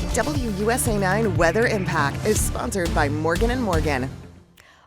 WUSA 9 Weather Impact is sponsored by Morgan & Morgan.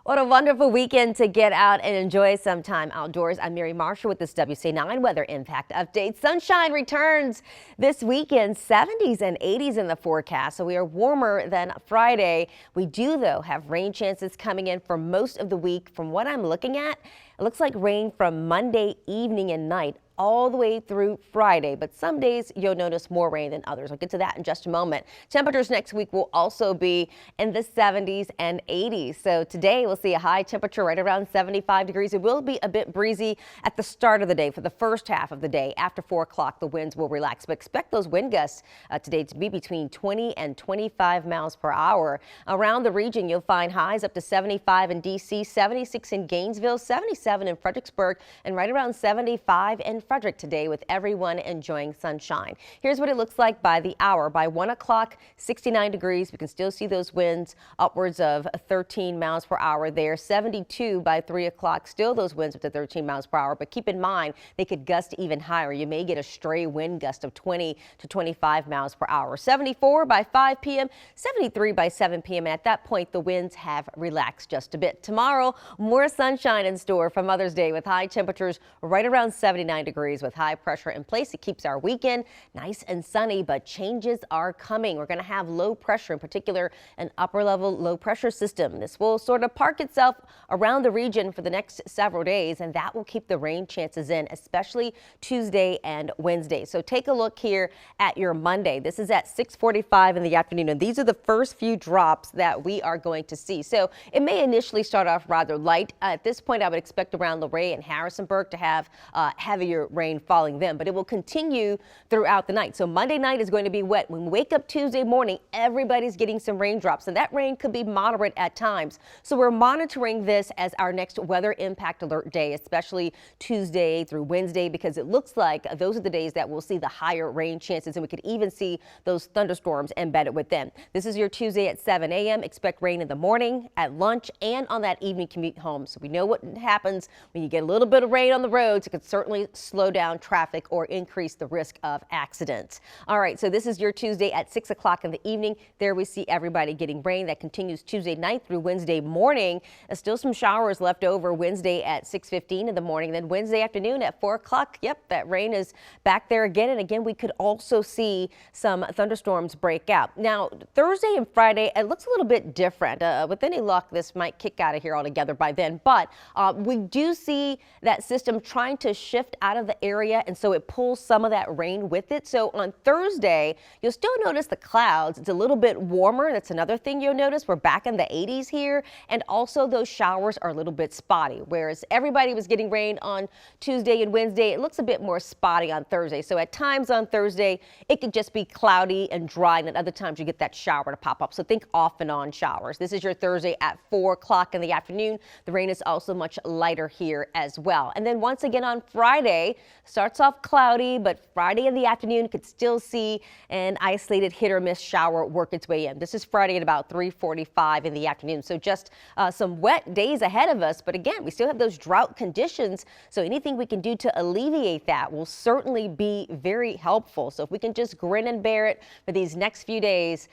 What a wonderful weekend to get out and enjoy some time outdoors. I'm Mary Marshall with this WUSA 9 Weather Impact Update. Sunshine returns this weekend, 70s and 80s in the forecast, so we are warmer than Friday. We do, though, have rain chances coming in for most of the week. From what I'm looking at, it looks like rain from Monday evening and night all the way through Friday, but some days you'll notice more rain than others. I'll get to that in just a moment. Temperatures next week will also be in the 70s and 80s. So today we'll see a high temperature right around 75 degrees. It will be a bit breezy at the start of the day for the first half of the day. After 4 o'clock, the winds will relax, but expect those wind gusts today to be between 20 and 25 miles per hour. Around the region, you'll find highs up to 75 in D.C., 76 in Gainesville, 77 in Fredericksburg, and right around 75 in Frederick today, with everyone enjoying sunshine. Here's what it looks like by the hour. By 1 o'clock, 69 degrees. We can still see those winds upwards of 13 miles per hour there. 72 by 3 o'clock. Still those winds up to 13 miles per hour. But keep in mind, they could gust even higher. You may get a stray wind gust of 20 to 25 miles per hour. 74 by 5 p.m., 73 by 7 p.m. And at that point, the winds have relaxed just a bit. Tomorrow, more sunshine in store for Mother's Day with high temperatures right around 79 degrees with high pressure in place. It keeps our weekend nice and sunny, but changes are coming. We're going to have low pressure, in particular an upper level low pressure system. This will sort of park itself around the region for the next several days, and that will keep the rain chances in, especially Tuesday and Wednesday. So take a look here at your Monday. This is at 6:45 in the afternoon, and these are the first few drops that we are going to see. So it may initially start off rather light. At this point, I would expect around Luray and Harrisonburg to have heavier rain falling them, but it will continue throughout the night. So Monday night is going to be wet. When we wake up Tuesday morning, everybody's getting some raindrops, and that rain could be moderate at times. So we're monitoring this as our next weather impact alert day, especially Tuesday through Wednesday, because it looks like those are the days that we'll see the higher rain chances, and we could even see those thunderstorms embedded with them. This is your Tuesday at 7 a.m. Expect rain in the morning, at lunch, and on that evening commute home. So we know what happens when you get a little bit of rain on the roads. It could certainly slow down traffic or increase the risk of accidents. All right, so this is your Tuesday at 6 o'clock in the evening. There we see everybody getting rain. That continues Tuesday night through Wednesday morning. Still some showers left over Wednesday at 6:15 in the morning. Then Wednesday afternoon at 4 o'clock. Yep, that rain is back there again. And again, we could also see some thunderstorms break out. Now, Thursday and Friday, it looks a little bit different. With any luck, this might kick out of here altogether by then. But we do see that system trying to shift out of the area, and so it pulls some of that rain with it. So on Thursday, you'll still notice the clouds. It's a little bit warmer. That's another thing you'll notice. We're back in the 80s here, and also those showers are a little bit spotty. Whereas everybody was getting rain on Tuesday and Wednesday, it looks a bit more spotty on Thursday. So at times on Thursday, it could just be cloudy and dry, and at other times you get that shower to pop up. So think off and on showers. This is your Thursday at 4 o'clock in the afternoon. The rain is also much lighter here as well. And then once again on Friday, starts off cloudy, but Friday in the afternoon could still see an isolated hit or miss shower work its way in. This is Friday at about 3:45 in the afternoon. So just some wet days ahead of us. But again, we still have those drought conditions. So anything we can do to alleviate that will certainly be very helpful. So if we can just grin and bear it for these next few days,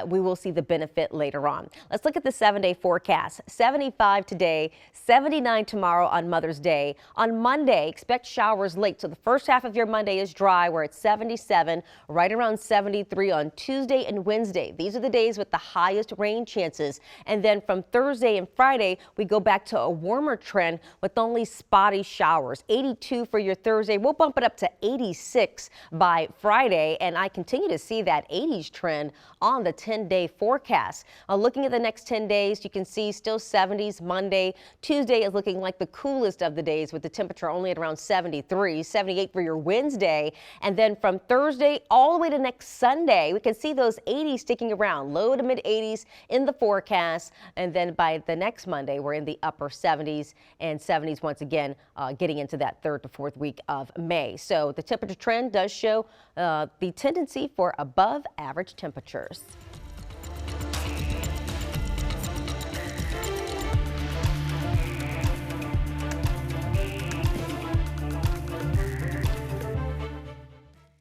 we will see the benefit later on. Let's look at the 7-day forecast. 75 today, 79 tomorrow on Mother's Day. On Monday, expect showers late. So the first half of your Monday is dry. We're at 77, right around 73 on Tuesday and Wednesday. These are the days with the highest rain chances. And then from Thursday and Friday, we go back to a warmer trend with only spotty showers. 82 for your Thursday. We'll bump it up to 86 by Friday. And I continue to see that 80s trend on the 10-day forecast. Looking at the next 10 days, you can see still 70s Monday. Tuesday is looking like the coolest of the days with the temperature only at around 73, 78 for your Wednesday. And then from Thursday all the way to next Sunday, we can see those 80s sticking around, low to mid 80s in the forecast. And then by the next Monday, we're in the upper 70s and 70s once again, getting into that 3rd to 4th week of May. So the temperature trend does show the tendency for above average temperatures.